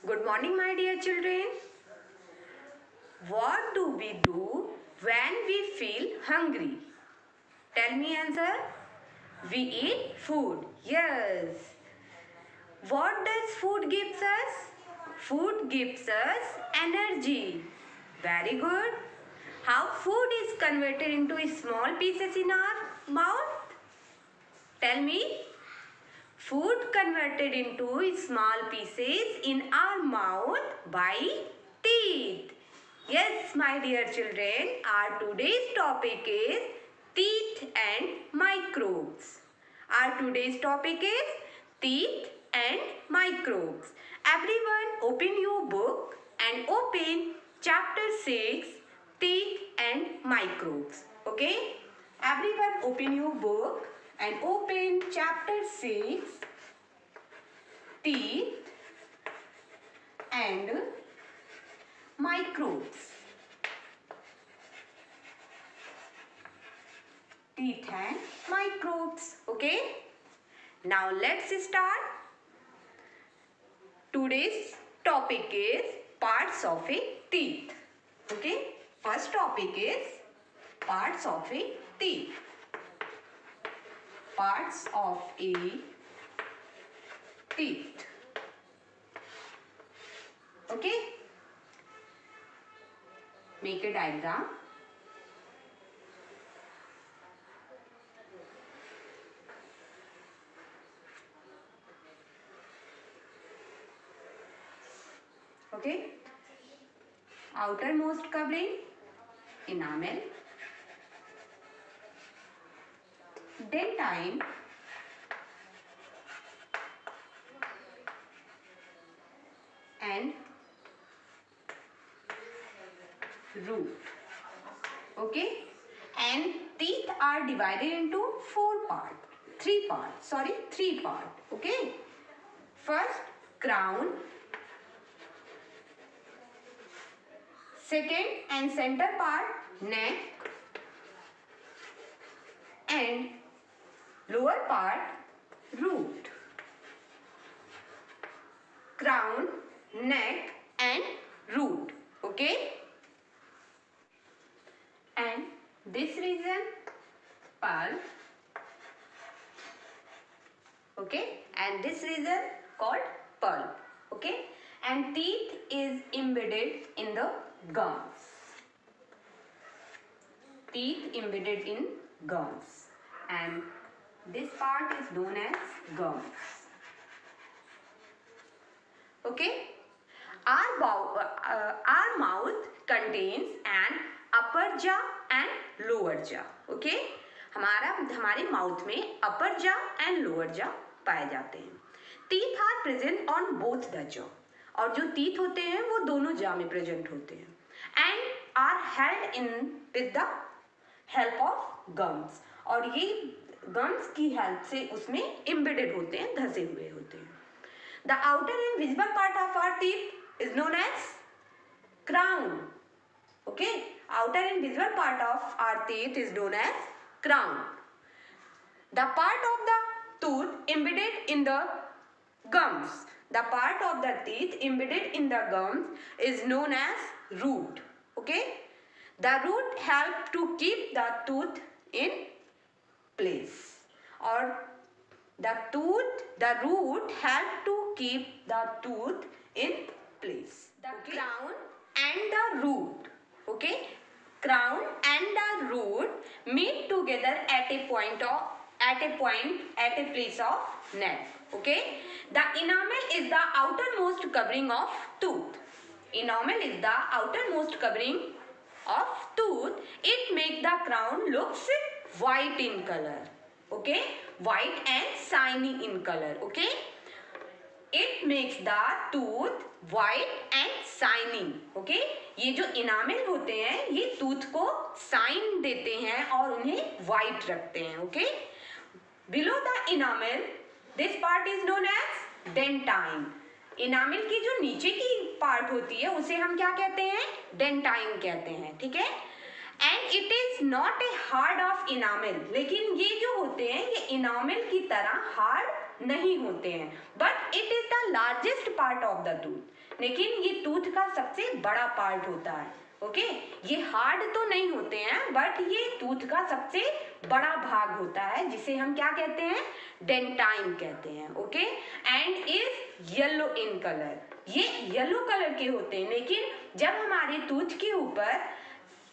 Good morning, my dear children. What do we do when we feel hungry? Tell me answer. We eat food. Yes. What does food gives us? Food gives us energy. Very good. How food is converted into small pieces in our mouth? Tell me. Food converted into small pieces in our mouth by teeth. Yes, my dear children, our today's topic is teeth and microbes. Our today's topic is teeth and microbes. Everyone open your book and open chapter 6, teeth and microbes. Okay? Everyone open your book and open chapter 6, teeth and microbes. Teeth and microbes. Okay? Now let's start. Today's topic is parts of a teeth. Okay? First topic is parts of a teeth. Parts of a teeth. Okay? Make a diagram. Okay? Outermost covering, enamel. Dentine. And root. Okay? And teeth are divided into three parts. Okay? First, crown. Second and center part, neck. And lower part, root. Crown, neck and root. Okay? And this region, pulp. Okay? And this region called pulp. Okay? And teeth is embedded in the gums. Teeth embedded in gums. And this part is known as gums. Okay? Our mouth contains an upper jaw and lower jaw. Okay? हमारे mouth में upper jaw and lower jaw पाए जाते हैं. Teeth are present on both the jaw. और जो teeth होते हैं वो दोनों जा में प्रेजेंट होते हैं. And are held in with the help of gums. और ये गम्स की हेल्प से उसमें एम्बेडेड होते हैं, धसे हुए होते हैं. The outer and visible part of our teeth is known as crown. Okay? Outer and visible part of our teeth is known as crown. The part of the tooth embedded in the gums. The part of the teeth embedded in the gums is known as root. Okay? The root help to keep the tooth in place. Or the root help to keep the tooth in place. The crown and the root. Okay? Crown and the root meet together at a place of neck. Okay? The enamel is the outermost covering of tooth. Enamel is the outermost covering of tooth. It makes the crown looks white in color. Okay? White and shiny in color. Okay? It makes the tooth white and shiny. Okay? ये जो enamel होते हैं ये tooth को shine देते हैं और उन्हें white रखते हैं. Okay? Below the enamel, this part is known as dentine. Enamel की जो नीचे की पार्ट होती है उसे हम क्या कहते हैं? डेंटाइन कहते हैं. ठीक है? And it is not a hard of enamel. लेकिन ये जो होते हैं ये इनामिल की तरह हार्ड नहीं होते हैं. But it is the largest part of the tooth. लेकिन ये टूथ का सबसे बड़ा पार्ट होता है। ओके, ये हार्ड तो नहीं होते हैं बट ये टूथ का सबसे बड़ा भाग होता है जिसे हम क्या कहते हैं, डेंटाइन कहते हैं। Okay, and is yellow in colour, ये येलो कलर के होते हैं, लेकिन जब हमारे टूथ के ऊपर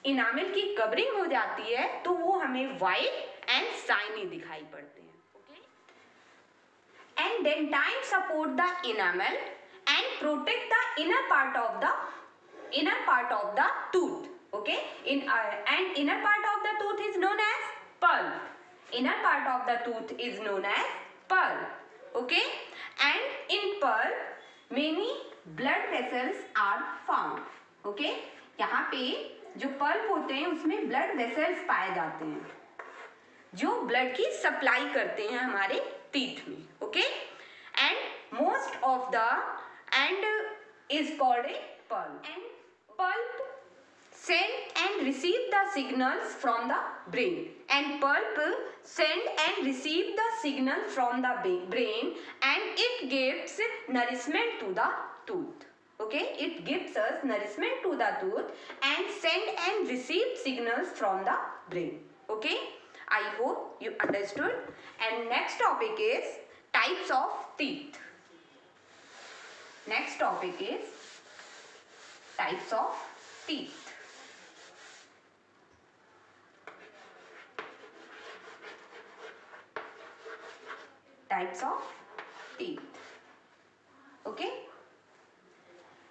इनामिल की कवरिंग हो जाती है तो वो हमें वाइट एंड शाइनी दिखाई पड़ते हैं। Okay, and dentine support the enamel and protect the inner part of the tooth. Okay, and inner part of the tooth is known as pulp. Inner part of the tooth is known as pulp. Okay, and in pulp many blood vessels are found. Okay, यहाँ पे जो pulp होते हैं उसमें blood vessels पाए जाते हैं जो ब्लड की सप्लाई करते हैं हमारे टीथ में। Okay, and most of the and is called a pulp, and pulp send and receive the signals from the brain, and pulp send and receive the signal from the brain and it gives nourishment to the tooth. Okay, it gives us nourishment to the tooth and send and receive signals from the brain. Okay, I hope you understood. And next topic is types of teeth. Next topic is types of teeth. Types of teeth. Okay,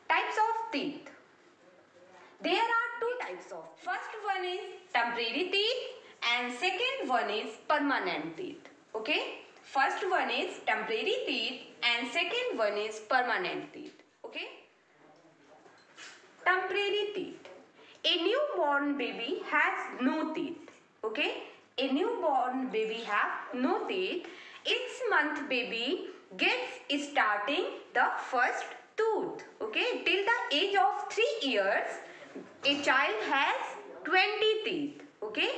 types of teeth. There are two types of. First one is temporary teeth and second one is permanent teeth. Okay, first one is temporary teeth and second one is permanent teeth. Okay, temporary teeth. A newborn baby has no teeth. Okay, a newborn baby has no teeth. 6-month baby gets starting the first tooth. Okay, till the age of 3 years a child has 20 teeth. Okay,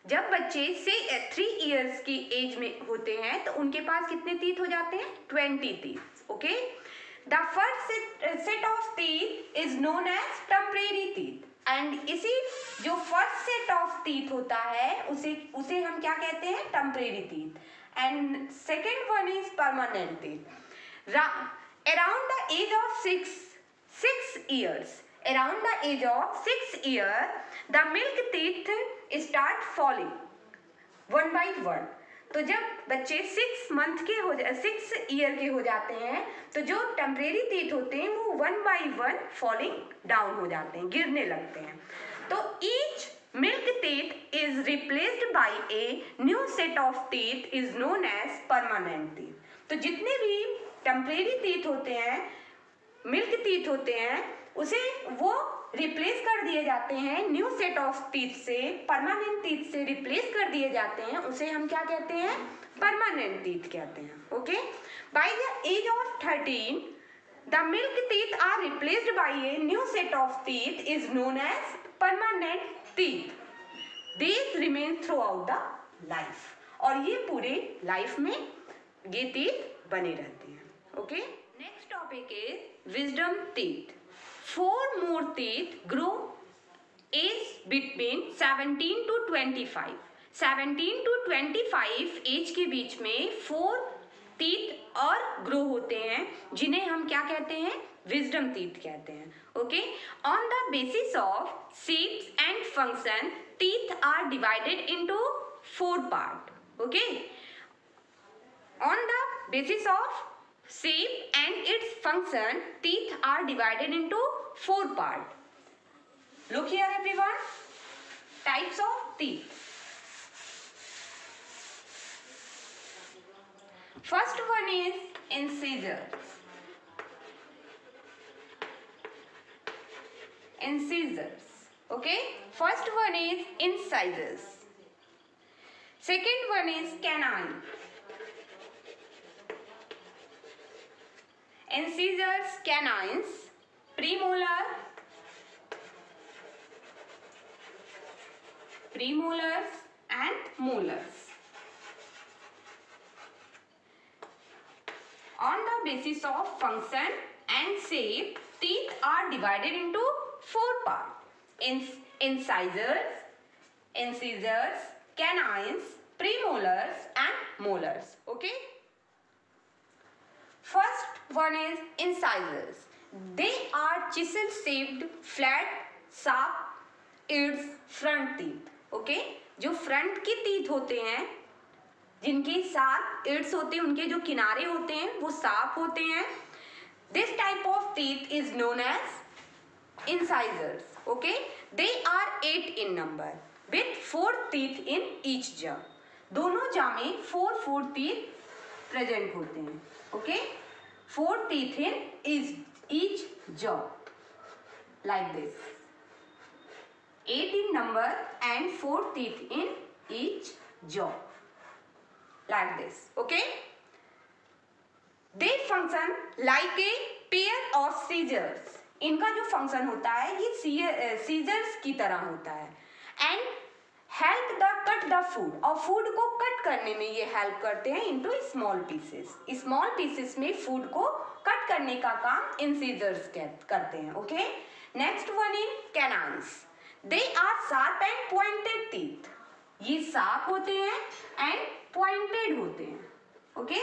जब बच्चे से 3 years की as में होते हैं तो उनके पास कितने टीथ हो जाते हैं, 20 teeth. Okay, the first set of teeth is known as temporary teeth, and इसी जो फर्स्ट सेट ऑफ टीथ होता है उसे हम क्या कहते हैं, temporary teeth, and second one is permanent teeth. Around the age of 6 years, around the age of 6 years, the milk teeth start falling one by one. तो जब बच्चे 6 ईयर के हो जाते हैं तो जो टेम्परेरी टीथ होते हैं वो 1 by 1 फॉलिंग डाउन हो जाते हैं, गिरने लगते हैं. तो each milk teeth is replaced by a new set of teeth is known as permanent teeth. तो जितने भी टेम्परेरी टीथ होते हैं, मिल्क टीथ होते हैं, उसे वो रिप्लेस कर दिए जाते हैं न्यू सेट ऑफ टीथ से, परमानेंट टीथ से रिप्लेस कर दिए जाते हैं. उसे हम क्या कहते हैं, परमानेंट टीथ कहते हैं. Okay, by the age of 13 the milk teeth are replaced by a new set of teeth is known as permanent teeth. These remain throughout the life, और ये पूरे लाइफ में ये टीथ बने रहते हैं. Okay, next topic is wisdom teeth. 4 more teeth grow age between 17 to 25. 17 to 25 as के बीच में 4 टीथ और ग्रो होते हैं जिन्हें हम क्या कहते हैं, विजडम टीथ कहते हैं. Okay, on the basis of shapes and function teeth are divided into 4 part. Okay, on the basis of shape and its function, teeth are divided into 4 parts. Look here everyone, types of teeth. First one is incisors. Incisors. Okay, first one is incisors. Second one is canine. Incisors, canines, premolar, premolars and molars. On the basis of function and shape, teeth are divided into 4 parts: incisors, canines, premolars and molars. Okay. First one is incisors. They are chisel-shaped, flat, sharp its front teeth. Okay. जो front की teeth होते हैं, जिनकी sharp it's होते हैं, उनके जो किनारे होते हैं वो शार्प होते हैं. This type of teeth is known as incisors. Okay, they are 8 in number with 4 teeth in each jaw. दोनों jaw में 4 teeth present होते हैं. Okay, 4 teeth in each jaw like this. 8 in number and 4 teeth in each jaw like this. Okay, they function like a pair of scissors. इनका जो function होता है ये seizures की तरह होता है. And help the cut the food, और फूड को कट करने में ये हेल्प करते हैं into small pieces. Small pieces में फूड को कट करने का काम इन सीजर्स करते हैं. Okay. Next one in canines. They are sharp and pointed teeth. ये शार्प होते हैं एंड पॉइंटेड होते हैं. Okay.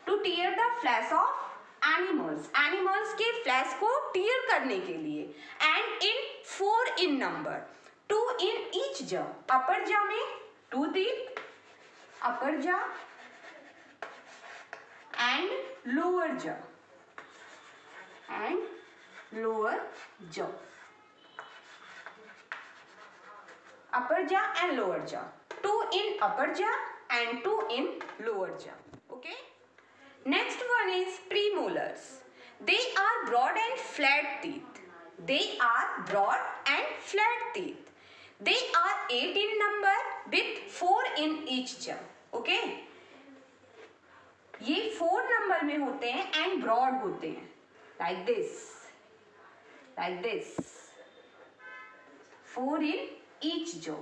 To tear the flesh of animals के फ्लैश को टीयर करने के लिए. And in 4 in number, 2 in each jaw. Upper jaw में 2 teeth, upper jaw and lower jaw upper jaw and lower jaw. 2 in upper jaw and 2 in lower jaw. Okay. Next one is premolars. They are broad and flat teeth. They are 8 in number with 4 in each jaw. Okay. ये 4 number में होते हैं and broad होते हैं. Like this. 4 in each jaw.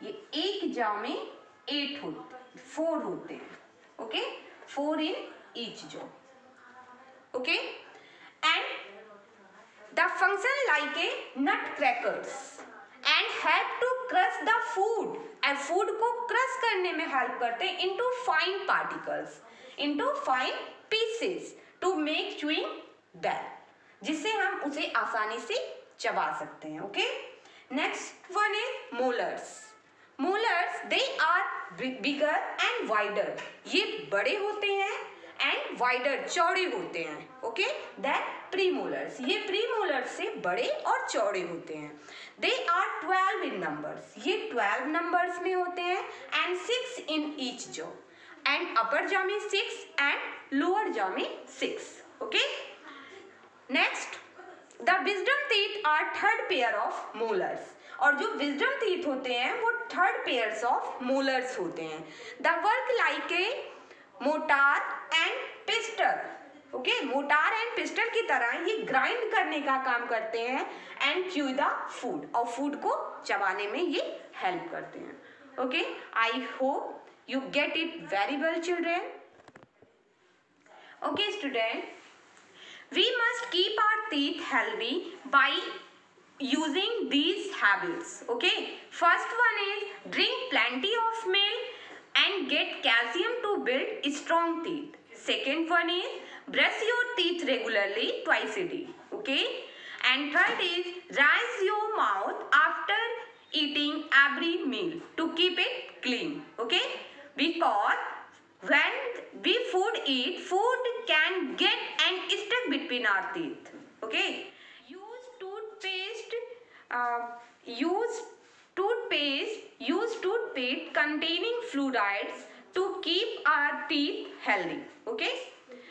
ये एक jaw में 4 होते हैं. Okay. 4 in each jaw. Okay. And the function like a nutcrackers and help to crush the food. and food को crush करने में help करते हैं into fine particles, into fine pieces to make chewing dull, जिससे हम उसे आसानी से चबा सकते हैं. Okay. Next one is molars. Molars, they are bigger and wider. ये बड़े होते हैं and wider, चौड़े होते हैं. Okay. Then premolars. ये premolars से बड़े और चौड़े होते हैं. They are 12 in numbers. ये 12 numbers में होते हैं and 6 in each jaw. And upper jaw में 6 and lower jaw में 6. Okay. Next, the wisdom teeth are third pair of molars. और जो wisdom teeth होते हैं वो third pairs of molars होते हैं. The work like a mortar and pestle. Okay, mortar and pestle की तरह ये grind करने का काम करते हैं and chew the food, और food को चबाने में ये help करते हैं. Okay, I hope you get it very well, children. Okay, student. We must keep our teeth healthy by using these habits. Okay. First one is drink plenty of milk and get calcium to build strong teeth. Second one is brush your teeth regularly twice a day. Okay. And third is rinse your mouth after eating every meal to keep it clean. Okay. Because when we eat food can get and stuck between our teeth. Okay. Use toothpaste containing fluorides to keep our teeth healthy. Okay.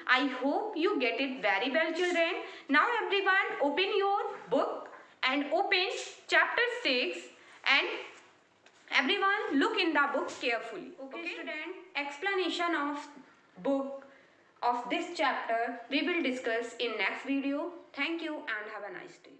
I hope you get it very well, children. Now everyone open your book and open chapter 6 and everyone look in the book carefully. Okay, student, explanation of book of this chapter we will discuss in next video. Thank you and have a nice day.